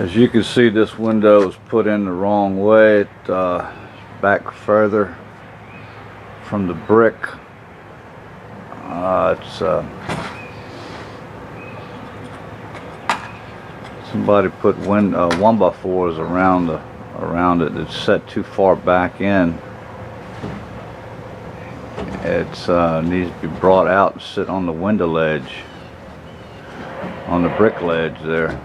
As you can see, this window is put in the wrong way. It's back further from the brick. Somebody put 1x4s around it. It's set too far back in. It's needs to be brought out and sit on the window ledge, on the brick ledge there.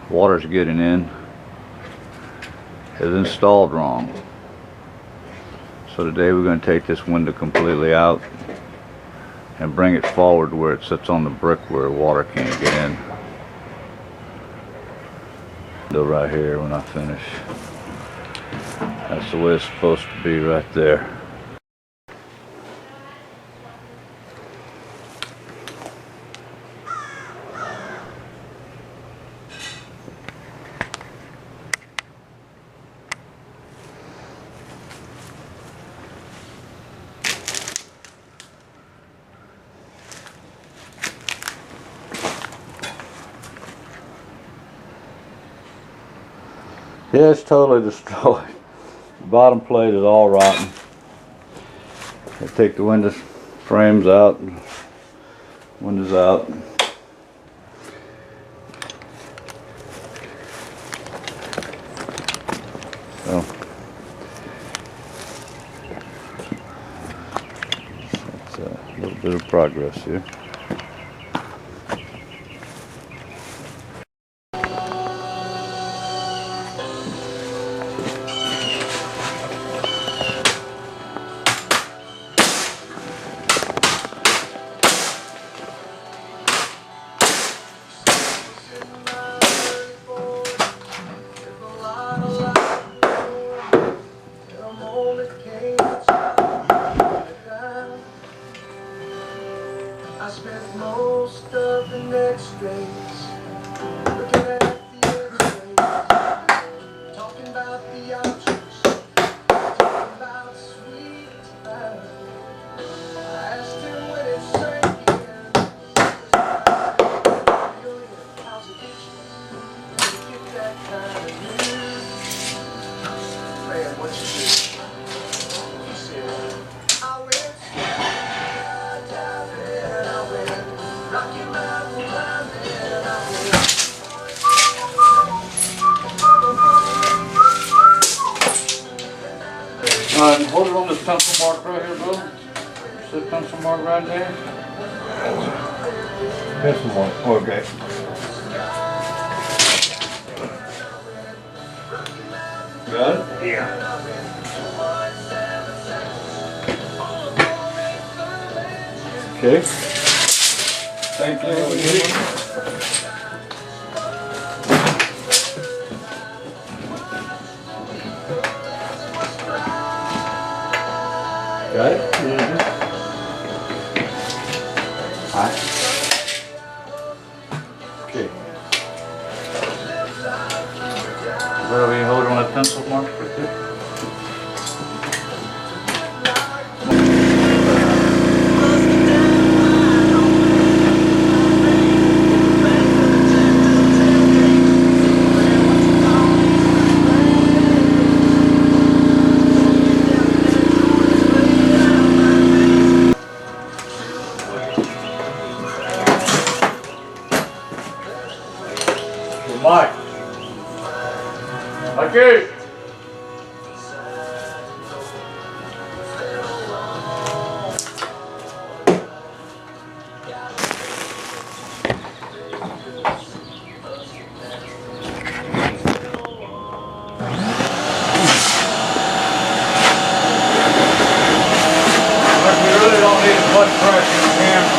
Water's getting in. It's installed wrong. So today we're going to take this window completely out and bring it forward where it sits on the brick where water can't get in. Window right here when I finish. That's the way it's supposed to be right there. Yeah, it's totally destroyed. The bottom plate is all rotten. I take the window frames out, windows out. So it's a little bit of progress here. I spent most of the next days looking at the x-rays, talking about the options, talking about sweet time. I asked him when it sank in, how's it get that kind of news? Man, what you do? He said, I went hold it on this pencil mark right here, bro. See the pencil mark right there? Pencil mark. Okay. Got it? Yeah. Okay. Thank you. Got it? Mm-hmm. All right. Okay. Whatever you hold on that pencil mark right there. Mike. Mikey. We really don't need a butt crack in the camera.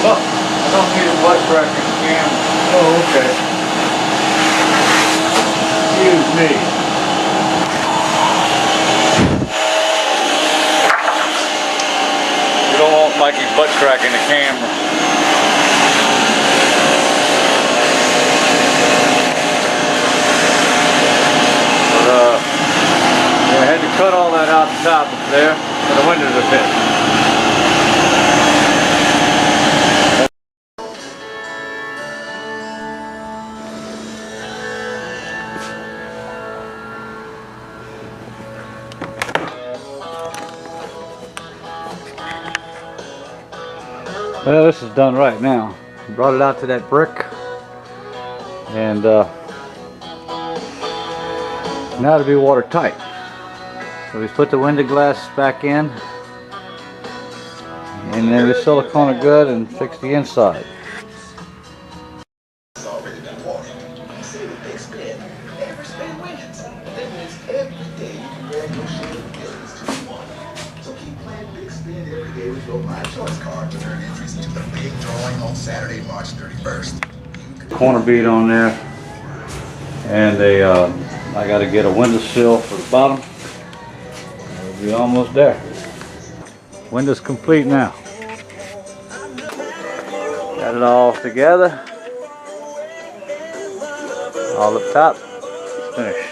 I don't need a butt crack in the camera. Oh, okay. Excuse me. You don't want Mikey's butt crack in the camera. But I had to cut all that out the top there, but the windows are fit. Well, this is done right now. Brought it out to that brick, and now to be watertight. So we put the window glass back in, and then we silicone it good and fix the inside. It's already been watered. See what they spend. Every spend wins. That means every day you can grab your share of billions to one. So keep playing Big Spend every day with your My Choice card to earn entries into the big drawing on Saturday, March 31st. Corner bead on there, and I got to get a windowsill for the bottom. We'll be almost there. Window's complete now. Got it all together. All up top. Finished.